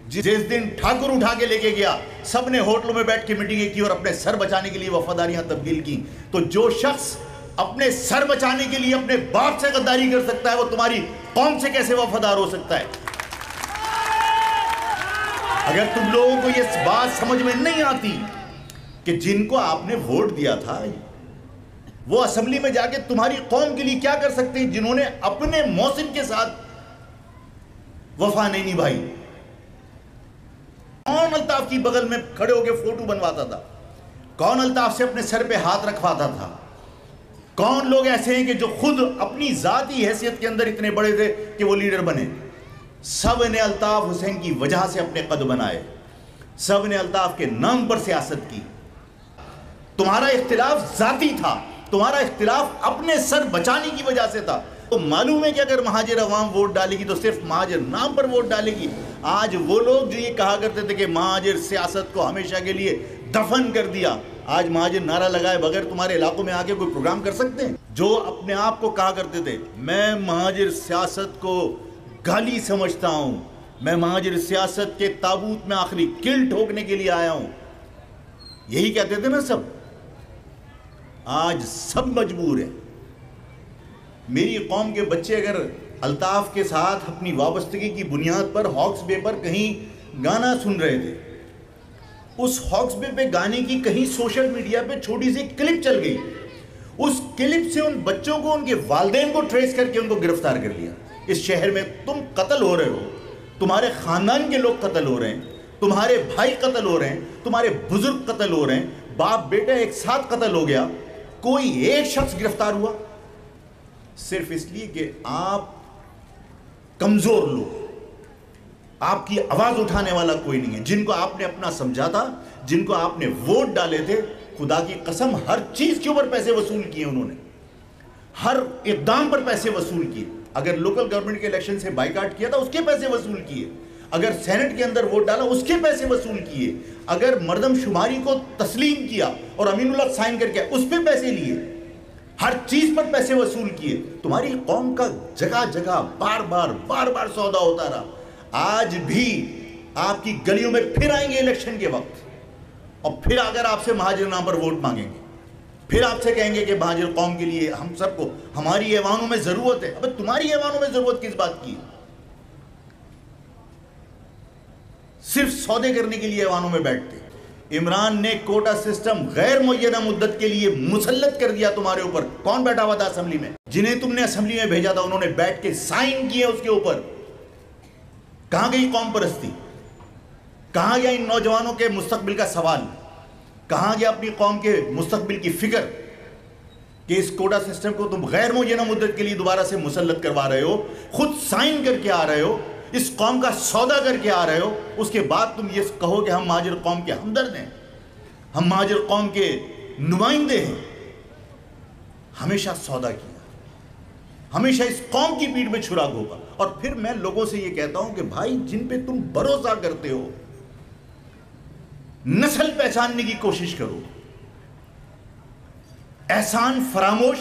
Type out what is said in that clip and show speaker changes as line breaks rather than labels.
जिस दिन ठाकुर उठा के लेके गया, सबने होटलों में बैठ के मीटिंगें की और अपने सर बचाने के लिए वफादारियां तब्दील की। तो जो शख्स अपने सर बचाने के लिए अपने बाप से गद्दारी कर सकता है, वो तुम्हारी कौम से कैसे वफादार हो सकता है? अगर तुम लोगों को ये बात समझ में नहीं आती कि जिनको आपने वोट दिया था वो असेंबली में जाके तुम्हारी कौम के लिए क्या कर सकते हैं, जिन्होंने अपने मौसिन के साथ वफा नहीं निभाई। कौन अल्ताफ की बगल में खड़े होकर फोटो बनवाता था? कौन अल्ताफ से अपने सर पे हाथ रखवाता था? कौन लोग ऐसे हैं कि जो खुद अपनी जाती हैसियत के अंदर इतने बड़े थे कि वो लीडर बने? सब ने अल्ताफ हुसैन की वजह से अपने कद बनाए, सब ने अल्ताफ के नाम पर सियासत की। तुम्हारा इख्तिलाफ जाती था, तुम्हारा इख्तिलाफ अपने सर बचाने की वजह से था। तो मालूम है कि अगर महाजिर अवाम वोट डालेगी तो सिर्फ महाजिर नाम पर वोट डालेगी। आज वो लोग जो ये कहा करते थे कि महाजिर सियासत को हमेशा के लिए दफन कर दिया, आज महाजिर नारा लगाए बगैर तुम्हारे इलाकों में आके कोई प्रोग्राम कर सकते हैं? जो अपने आप को कहा करते थे मैं महाजिर सियासत को गाली समझता हूं, मैं महाजिर सियासत के ताबूत में आखिरी किल ठोकने के लिए आया हूं, यही कहते थे ना सब। आज सब मजबूर है। मेरी कौम के बच्चे अगर अल्ताफ के साथ अपनी वाबस्तगी की बुनियाद पर हॉक्स बे पर कहीं गाना सुन रहे थे, उस हॉक्स बे पे गाने की कहीं सोशल मीडिया पे छोटी सी क्लिप चल गई, उस क्लिप से उन बच्चों को, उनके वालिदैन को ट्रेस करके उनको गिरफ्तार कर लिया। इस शहर में तुम कत्ल हो रहे हो, तुम्हारे खानदान के लोग कत्ल हो रहे हैं, तुम्हारे भाई कत्ल हो रहे हैं, तुम्हारे बुजुर्ग कत्ल हो रहे हैं, बाप बेटा एक साथ कत्ल हो गया, कोई एक शख्स गिरफ्तार हुआ? सिर्फ इसलिए कि आप कमजोर लोग, आपकी आवाज उठाने वाला कोई नहीं है। जिनको आपने अपना समझा था, जिनको आपने वोट डाले थे, खुदा की कसम हर चीज के ऊपर पैसे वसूल किए उन्होंने, हर इक़दाम पर पैसे वसूल किए। अगर लोकल गवर्नमेंट के इलेक्शन से बाइकाट किया था उसके पैसे वसूल किए, अगर सेनेट के अंदर वोट डाला उसके पैसे वसूल किए, अगर मर्दमशुमारी को तस्लीम किया और अमीनुल्लाह साइन करके उस पर पैसे लिए, हर चीज पर पैसे वसूल किए। तुम्हारी कौम का जगह जगह बार बार सौदा होता रहा। आज भी आपकी गलियों में फिर आएंगे इलेक्शन के वक्त और फिर अगर आपसे महाजिर नाम पर वोट मांगेंगे, फिर आपसे कहेंगे कि महाजिर कौम के लिए हम सबको, हमारी ऐवानों में जरूरत है। अबे तुम्हारी ऐवानों में जरूरत किस बात की? सिर्फ सौदे करने के लिए ऐवानों में बैठते। इमरान ने कोटा सिस्टम गैर मुय्यना मुद्दत के लिए मुसल्लत कर दिया तुम्हारे ऊपर। कौन बैठा हुआ था असेंबली में? जिन्हें तुमने असेंबली में भेजा था उन्होंने बैठ के साइन किए उसके ऊपर। कहां गई कौम परस्ती? कहां गया इन नौजवानों के मुस्तकबिल का सवाल? कहां गया अपनी कौम के मुस्तकबिल की फिक्र कि इस कोटा सिस्टम को तुम गैर मुय्यना मुद्दत के लिए दोबारा से मुसल्लत करवा रहे हो, खुद साइन करके आ रहे हो, इस कौम का सौदा करके आ रहे हो, उसके बाद तुम ये कहो कि हम महाजिर कौम के हमदर्द हैं, हम महाजिर कौम के नुमाइंदे हैं। हमेशा सौदा किया, हमेशा इस कौम की पीठ में छुरा घोंपा। और फिर मैं लोगों से ये कहता हूं कि भाई जिन पे तुम भरोसा करते हो, नस्ल पहचानने की कोशिश करो। एहसान फरामोश